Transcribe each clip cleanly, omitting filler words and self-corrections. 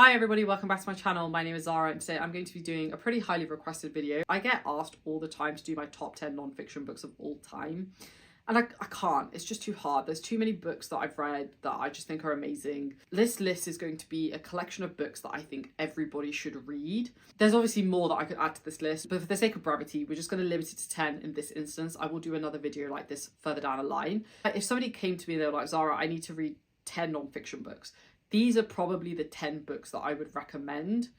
Hi everybody, welcome back to my channel. My name is Zara and today I'm going to be doing a pretty highly requested video. I get asked all the time to do my top 10 non-fiction books of all time. And I can't, it's just too hard. There's too many books that I've read that I just think are amazing. This list is going to be a collection of books that I think everybody should read. There's obviously more that I could add to this list, but for the sake of brevity, we're just going to limit it to 10 in this instance. I will do another video like this further down the line. If somebody came to me and they were like, Zara, I need to read 10 non-fiction books, these are probably the 10 books that I would recommend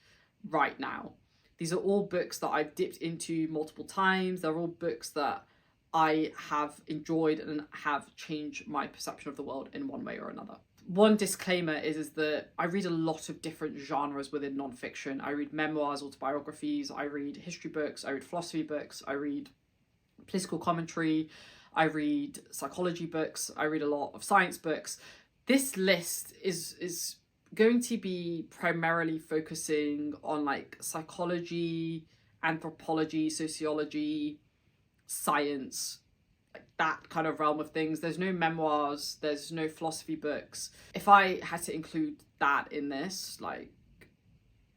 right now. These are all books that I've dipped into multiple times. They're all books that I have enjoyed and have changed my perception of the world in one way or another. One disclaimer is that I read a lot of different genres within non-fiction. I read memoirs, autobiographies, I read history books, I read philosophy books, I read political commentary, I read psychology books, I read a lot of science books. This list is going to be primarily focusing on like psychology, anthropology, sociology, science, like that kind of realm of things. There's no memoirs, there's no philosophy books. If I had to include that in this, like,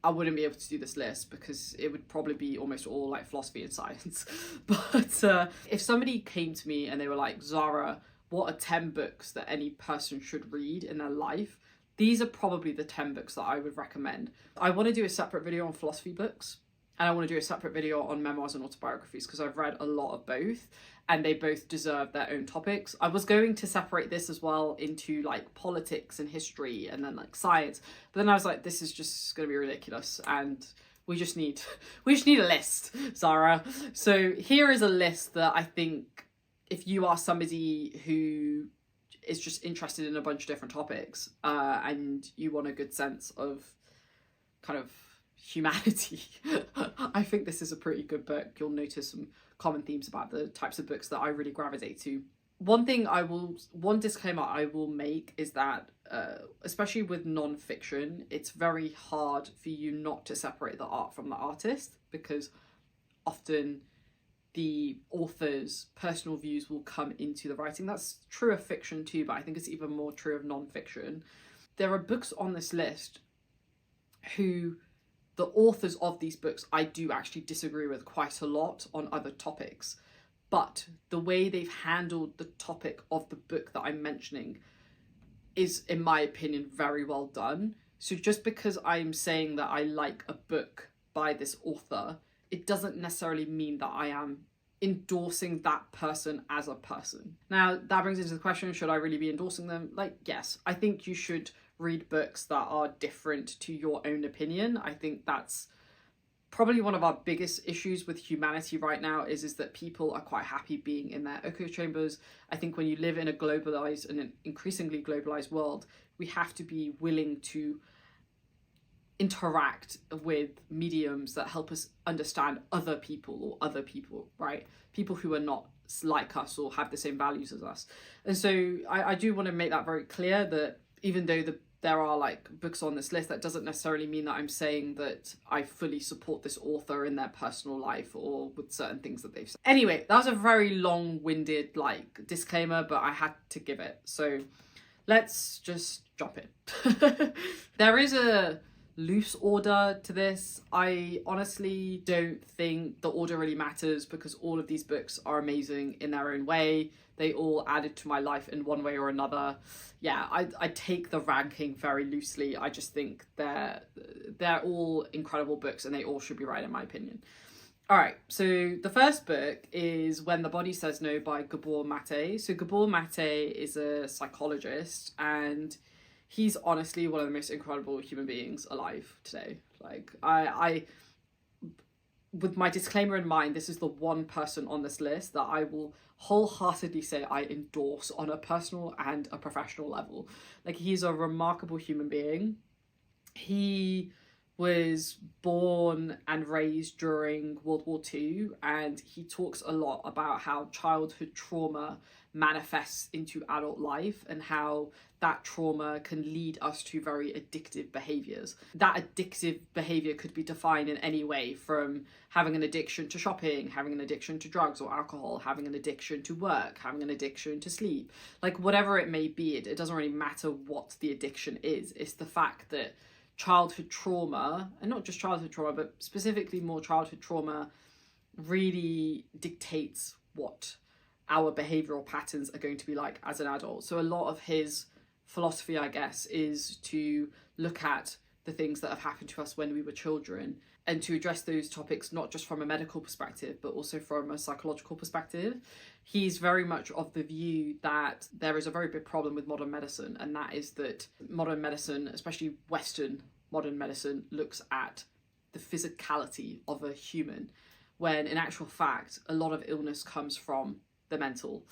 I wouldn't be able to do this list because it would probably be almost all like philosophy and science. But if somebody came to me and they were like, Zara, what are 10 books that any person should read in their life? These are probably the 10 books that I would recommend. I want to do a separate video on philosophy books, and I want to do a separate video on memoirs and autobiographies because I've read a lot of both and they both deserve their own topics. I was going to separate this as well into like politics and history and then like science, but then I was like, this is just going to be ridiculous and we just need a list, Zara. So here is a list that I think if you are somebody who is just interested in a bunch of different topics and you want a good sense of kind of humanity, I think this is a pretty good book. You'll notice some common themes about the types of books that I really gravitate to. One disclaimer I will make is that especially with non-fiction, it's very hard for you not to separate the art from the artist because often the author's personal views will come into the writing. That's true of fiction too, but I think it's even more true of non-fiction. There are books on this list who the authors of these books I do actually disagree with quite a lot on other topics, but the way they've handled the topic of the book that I'm mentioning is, in my opinion, very well done. So just because I'm saying that I like a book by this author, it doesn't necessarily mean that I am endorsing that person as a person. Now, that brings into the question, should I really be endorsing them? Like, yes, I think you should read books that are different to your own opinion. I think that's probably one of our biggest issues with humanity right now is that people are quite happy being in their echo chambers. I think when you live in a globalized and an increasingly globalized world, we have to be willing to interact with mediums that help us understand other people, right? People who are not like us or have the same values as us. And so I do want to make that very clear that even though there are like books on this list, that doesn't necessarily mean that I'm saying that I fully support this author in their personal life or with certain things that they've said. Anyway, that was a very long-winded like disclaimer, but I had to give it. So let's just jump in. There is a loose order to this. I honestly don't think the order really matters because all of these books are amazing in their own way. They all added to my life in one way or another. Yeah, I take the ranking very loosely. I just think they're all incredible books and they all should be right in my opinion. All right, so the first book is When the Body Says No by Gabor Mate. So Gabor Mate is a psychologist and he's honestly one of the most incredible human beings alive today. Like, I with my disclaimer in mind, this is the one person on this list that I will wholeheartedly say I endorse on a personal and a professional level. Like, he's a remarkable human being. He was born and raised during World War II, and he talks a lot about how childhood trauma manifests into adult life and how that trauma can lead us to very addictive behaviours. That addictive behaviour could be defined in any way, from having an addiction to shopping, having an addiction to drugs or alcohol, having an addiction to work, having an addiction to sleep. Like, whatever it may be, it doesn't really matter what the addiction is. It's the fact that childhood trauma, and not just childhood trauma, but specifically more childhood trauma, really dictates what our behavioral patterns are going to be like as an adult. So a lot of his philosophy, I guess, is to look at the things that have happened to us when we were children and to address those topics not just from a medical perspective but also from a psychological perspective. He's very much of the view that there is a very big problem with modern medicine, and that is that modern medicine, especially Western modern medicine, looks at the physicality of a human, when in actual fact a lot of illness comes from the mental.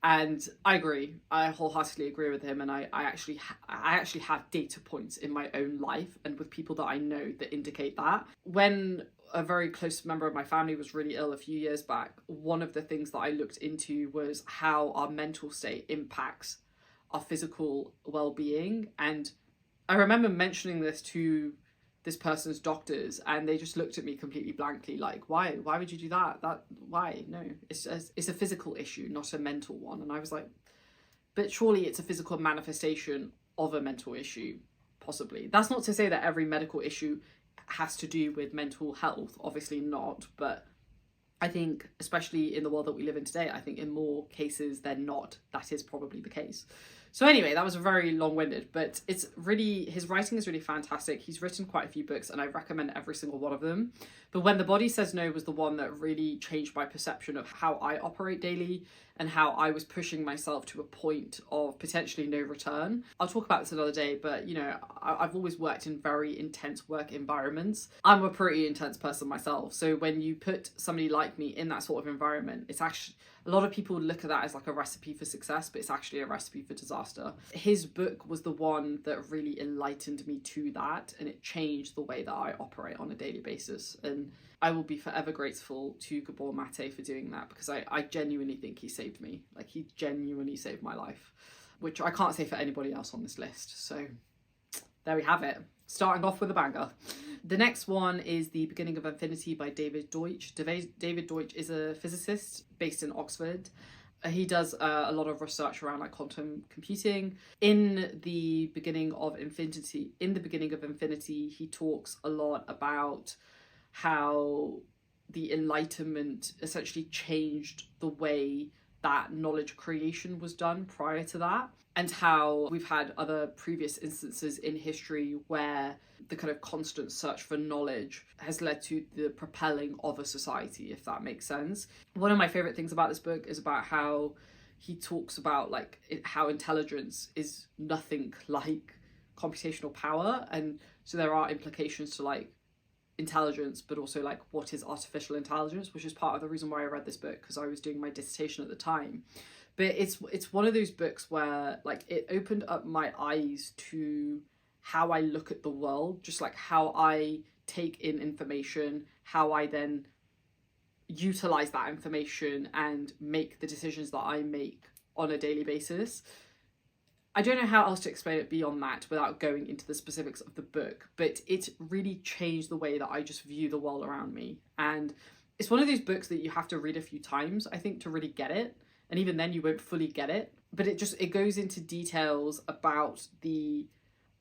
And I agree, I wholeheartedly agree with him, and I actually have data points in my own life and with people that I know that indicate that. When a very close member of my family was really ill a few years back, one of the things that I looked into was how our mental state impacts our physical well-being. And I remember mentioning this to this person's doctors, and they just looked at me completely blankly, like, why would you do that? Why? No, it's a physical issue, not a mental one. And I was like, but surely it's a physical manifestation of a mental issue, possibly. That's not to say that every medical issue has to do with mental health, obviously not, but I think, especially in the world that we live in today, I think in more cases than not, that is probably the case. So anyway, that was very long-winded, but it's really, his writing is really fantastic. He's written quite a few books and I recommend every single one of them. But When the Body Says No was the one that really changed my perception of how I operate daily and how I was pushing myself to a point of potentially no return. I'll talk about this another day, but you know, I've always worked in very intense work environments. I'm a pretty intense person myself. So when you put somebody like me in that sort of environment, it's actually, a lot of people look at that as like a recipe for success, but it's actually a recipe for disaster. His book was the one that really enlightened me to that, and it changed the way that I operate on a daily basis. And I will be forever grateful to Gabor Mate for doing that, because I genuinely think he saved me. Like, he genuinely saved my life, which I can't say for anybody else on this list. So there we have it. Starting off with a banger. The next one is The Beginning of Infinity by David Deutsch. David Deutsch is a physicist based in Oxford. He does a lot of research around like quantum computing. In the beginning of Infinity, he talks a lot about how the Enlightenment essentially changed the way that knowledge creation was done prior to that, and how we've had other previous instances in history where the kind of constant search for knowledge has led to the propelling of a society, if that makes sense. One of my favorite things about this book is about how he talks about like how intelligence is nothing like computational power, and so there are implications to like intelligence, but also like what is artificial intelligence, which is part of the reason why I read this book, because I was doing my dissertation at the time. But it's one of those books where like it opened up my eyes to how I look at the world, just like how I take in information, how I then utilize that information and make the decisions that I make on a daily basis. I don't know how else to explain it beyond that without going into the specifics of the book, but it really changed the way that I just view the world around me. And it's one of those books that you have to read a few times, I think, to really get it. And even then you won't fully get it, but it goes into details about the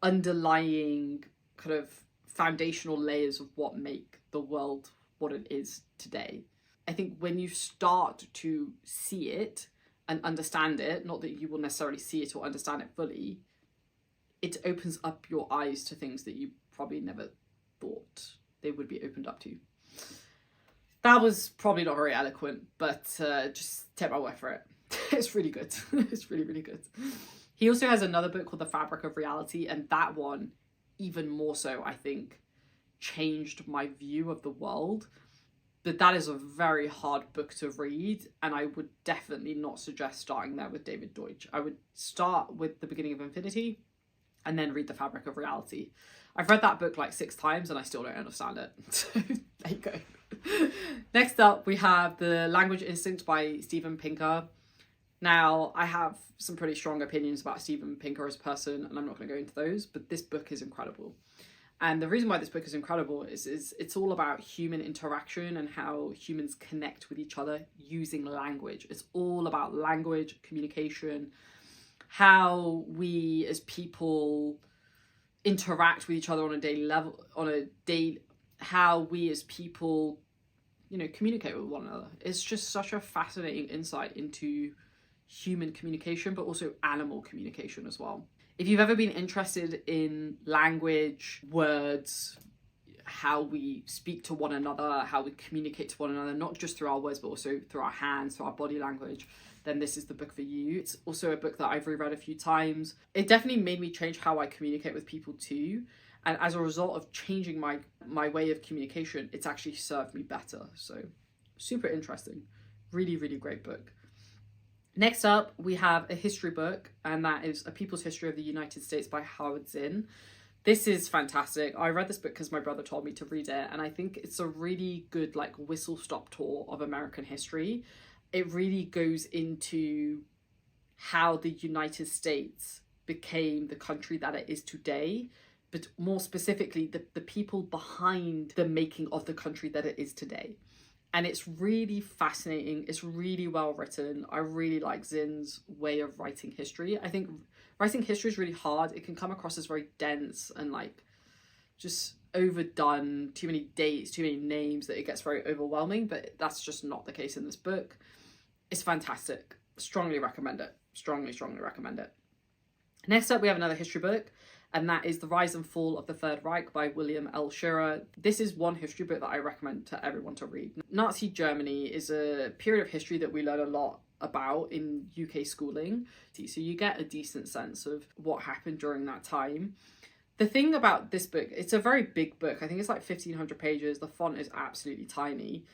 underlying kind of foundational layers of what make the world what it is today. I think when you start to see it and understand it, not that you will necessarily see it or understand it fully, it opens up your eyes to things that you probably never thought they would be opened up to. That was probably not very eloquent, but just take my word for it. It's really good. It's really, really good. He also has another book called The Fabric of Reality, and that one, even more so, I think, changed my view of the world. But that is a very hard book to read, and I would definitely not suggest starting there with David Deutsch. I would start with The Beginning of Infinity and then read The Fabric of Reality. I've read that book like 6 times and I still don't understand it. So there you go. Next up, we have The Language Instinct by Steven Pinker. Now, I have some pretty strong opinions about Steven Pinker as a person, and I'm not going to go into those, but this book is incredible. And the reason why this book is incredible is it's all about human interaction and how humans connect with each other using language. It's all about language, communication, how we as people interact with each other on a daily level, how we as people, you know, communicate with one another. It's just such a fascinating insight into human communication, but also animal communication as well. If you've ever been interested in language, words, how we speak to one another, how we communicate to one another, not just through our words, but also through our hands, through our body language, then this is the book for you. It's also a book that I've reread a few times. It definitely made me change how I communicate with people too. And as a result of changing my way of communication, it's actually served me better. So super interesting. Really, really great book. Next up, we have a history book, and that is A People's History of the United States by Howard Zinn. This is fantastic. I read this book because my brother told me to read it, and I think it's a really good like whistle-stop tour of American history. It really goes into how the United States became the country that it is today, but more specifically, the people behind the making of the country that it is today. And it's really fascinating. It's really well written. I really like Zinn's way of writing history. I think writing history is really hard. It can come across as very dense and like just overdone, too many dates, too many names, that it gets very overwhelming, but that's just not the case in this book. It's fantastic. Strongly recommend it. Strongly recommend it. Next up, we have another history book, and that is The Rise and Fall of the Third Reich by William L. Shirer. This is one history book that I recommend to everyone to read. Nazi Germany is a period of history that we learn a lot about in UK schooling, so you get a decent sense of what happened during that time. The thing about this book, it's a very big book. I think it's like 1,500 pages. The font is absolutely tiny.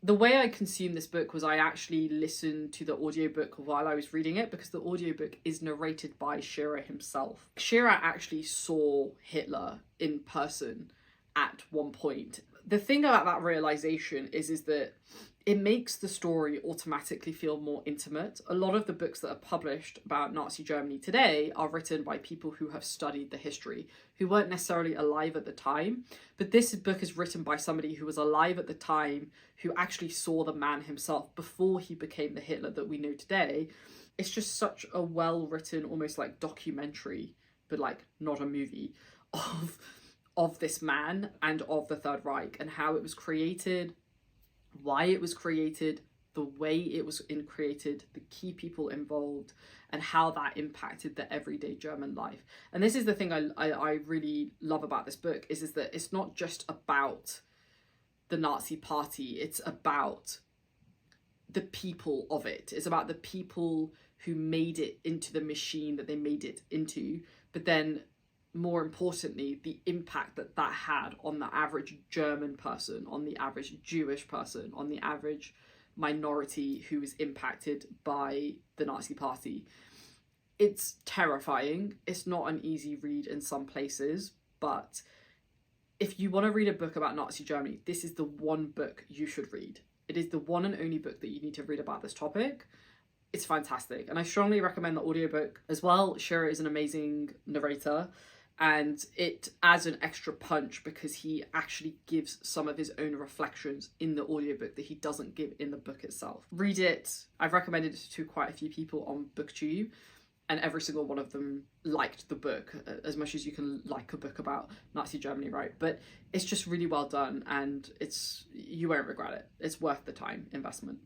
The way I consumed this book was I actually listened to the audiobook while I was reading it, because the audiobook is narrated by Shirer himself. Shirer actually saw Hitler in person at one point. The thing about that realization is that it makes the story automatically feel more intimate. A lot of the books that are published about Nazi Germany today are written by people who have studied the history, who weren't necessarily alive at the time. But this book is written by somebody who was alive at the time, who actually saw the man himself before he became the Hitler that we know today. It's just such a well-written, almost like documentary, but like not a movie, of this man and of the Third Reich and how it was created, why it was created, the way it was created, the key people involved, and how that impacted the everyday German life. And this is the thing I really love about this book, is that it's not just about the Nazi Party, it's about the people of it. It's about the people who made it into the machine that they made it into, but then more importantly, the impact that that had on the average German person, on the average Jewish person, on the average minority who was impacted by the Nazi Party. It's terrifying. It's not an easy read in some places, but if you want to read a book about Nazi Germany, this is the one book you should read. It is the one and only book that you need to read about this topic. It's fantastic. And I strongly recommend the audiobook as well. Shirer is an amazing narrator, and it adds an extra punch because he actually gives some of his own reflections in the audiobook that he doesn't give in the book itself. Read it. I've recommended it to quite a few people on BookTube, and every single one of them liked the book as much as you can like a book about Nazi Germany, right? But it's just really well done, and you won't regret it. It's worth the time investment.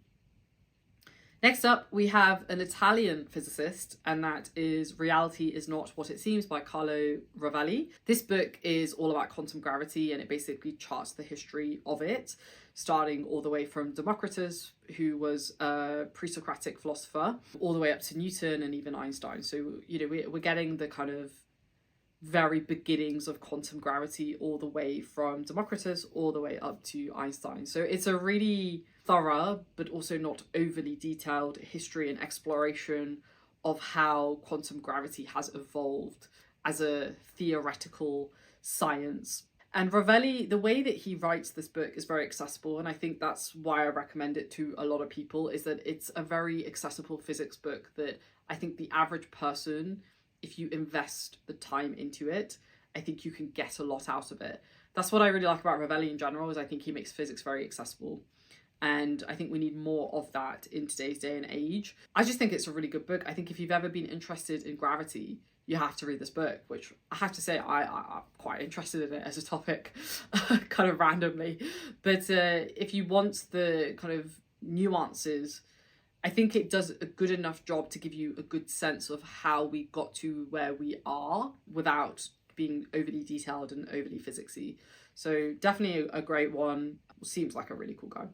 Next up, we have an Italian physicist, and that is Reality is Not What It Seems by Carlo Rovelli. This book is all about quantum gravity, and it basically charts the history of it, starting all the way from Democritus, who was a pre-Socratic philosopher, all the way up to Newton and even Einstein. So, you know, we're getting the kind of very beginnings of quantum gravity all the way from Democritus all the way up to Einstein. So it's a really thorough but also not overly detailed history and exploration of how quantum gravity has evolved as a theoretical science. And Rovelli, the way that he writes this book is very accessible, and I think that's why I recommend it to a lot of people, is that it's a very accessible physics book that I think the average person, if you invest the time into it, I think you can get a lot out of it. That's what I really like about Rovelli in general, is I think he makes physics very accessible. And I think we need more of that in today's day and age. I just think it's a really good book. I think if you've ever been interested in gravity, you have to read this book, which I have to say I'm quite interested in it as a topic, kind of randomly. But if you want the kind of nuances, I think it does a good enough job to give you a good sense of how we got to where we are without being overly detailed and overly physicsy. So definitely a great one. Seems like a really cool guy.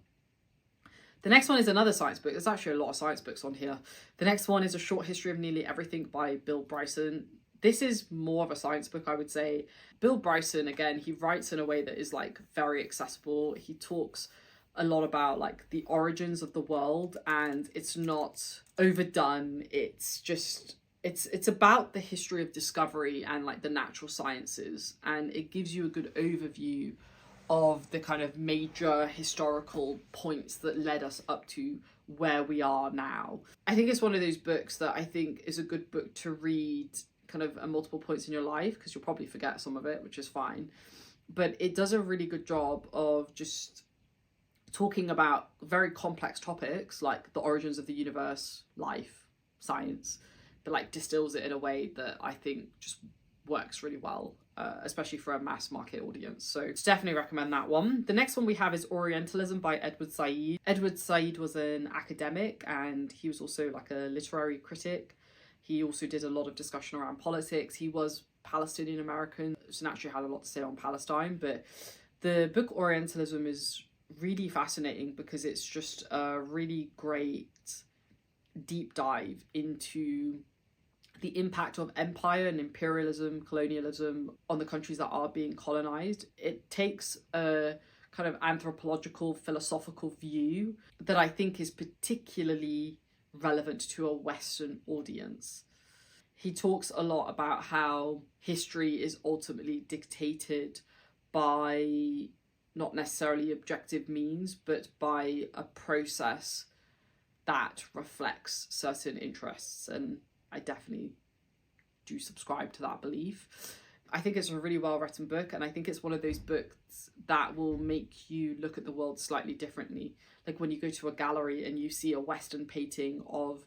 The next one is another science book. There's actually a lot of science books on here. The next one is A Short History of Nearly Everything by Bill Bryson. This is more of a science book, I would say. Bill Bryson, again, he writes in a way that is like very accessible. He talks a lot about like the origins of the world, and it's not overdone. It's just, it's about the history of discovery and like the natural sciences, and it gives you a good overview of the kind of major historical points that led us up to where we are now. I think it's one of those books that I think is a good book to read kind of at multiple points in your life, because you'll probably forget some of it, which is fine. But it does a really good job of just talking about very complex topics like the origins of the universe, life, science, but like distills it in a way that I think just works really well. Especially for a mass market audience. So definitely recommend that one. The next one we have is Orientalism by Edward Said. Edward Said was an academic, and he was also like a literary critic. He also did a lot of discussion around politics. He was Palestinian American, so naturally had a lot to say on Palestine. But the book Orientalism is really fascinating because it's just a really great deep dive into the impact of empire and imperialism, colonialism on the countries that are being colonized. It takes a kind of anthropological, philosophical view that I think is particularly relevant to a Western audience. He talks a lot about how history is ultimately dictated by not necessarily objective means, but by a process that reflects certain interests, and I definitely do subscribe to that belief. I think it's a really well written book, and I think it's one of those books that will make you look at the world slightly differently. Like when you go to a gallery and you see a Western painting of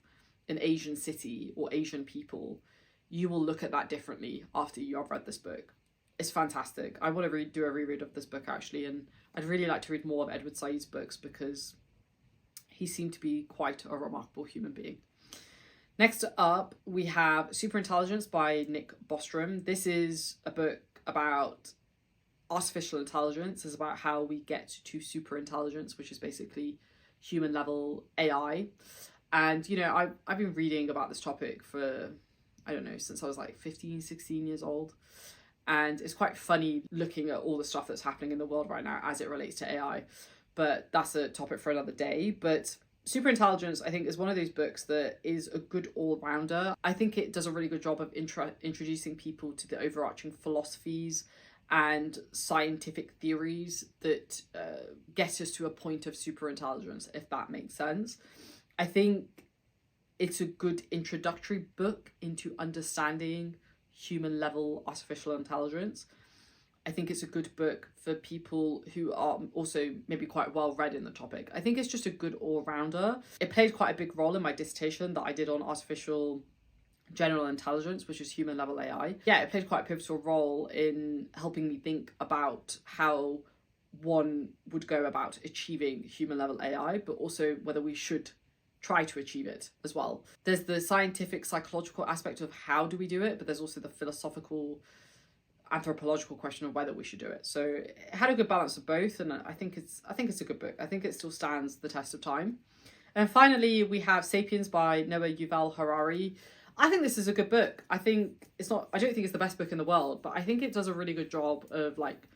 an Asian city or Asian people, you will look at that differently after you have read this book. It's fantastic. I want to do a reread of this book actually, and I'd really like to read more of Edward Said's books because he seemed to be quite a remarkable human being. Next up, we have Superintelligence by Nick Bostrom. This is a book about artificial intelligence. It's about how we get to superintelligence, which is basically human level AI. And, you know, I've been reading about this topic for, I don't know, since I was like 15, 16 years old. And it's quite funny looking at all the stuff that's happening in the world right now as it relates to AI. But that's a topic for another day. But Superintelligence, I think, is one of those books that is a good all-rounder. I think it does a really good job of introducing people to the overarching philosophies and scientific theories that get us to a point of superintelligence, if that makes sense. I think it's a good introductory book into understanding human-level artificial intelligence. I think it's a good book for people who are also maybe quite well read in the topic. I think it's just a good all-rounder. It played quite a big role in my dissertation that I did on artificial general intelligence, which is human level AI. Yeah, it played quite a pivotal role in helping me think about how one would go about achieving human level AI, but also whether we should try to achieve it as well. There's the scientific, psychological aspect of how do we do it, but there's also the philosophical, anthropological question of whether we should do it. So it had a good balance of both, and I think it's a good book. I think it still stands the test of time. And finally, we have Sapiens by Noah Yuval Harari. I think this is a good book. I don't think it's the best book in the world, but I think it does a really good job of like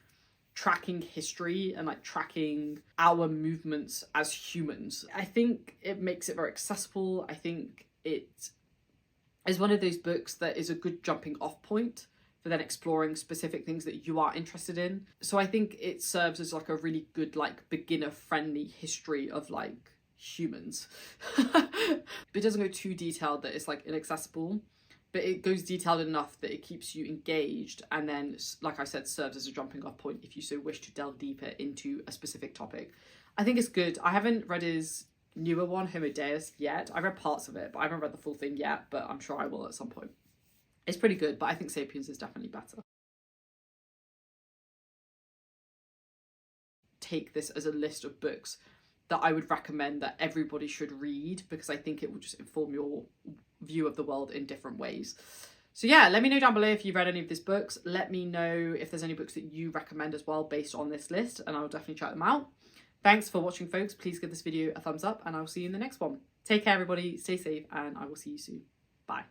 tracking history and like tracking our movements as humans. I think it makes it very accessible. I think it is one of those books that is a good jumping off point for then exploring specific things that you are interested in. So I think it serves as like a really good like beginner friendly history of like humans. It doesn't go too detailed that it's like inaccessible, but it goes detailed enough that it keeps you engaged, and then, like I said, serves as a jumping off point if you so wish to delve deeper into a specific topic. I think it's good. I haven't read his newer one, Homo Deus, yet. I read parts of it, but I haven't read the full thing yet, but I'm sure I will at some point. It's pretty good, but I think Sapiens is definitely better. Take this as a list of books that I would recommend that everybody should read, because I think it will just inform your view of the world in different ways. So yeah, let me know down below if you've read any of these books. Let me know if there's any books that you recommend as well based on this list, and I'll definitely check them out. Thanks for watching, folks. Please give this video a thumbs up, and I'll see you in the next one. Take care, everybody. Stay safe, and I will see you soon. Bye.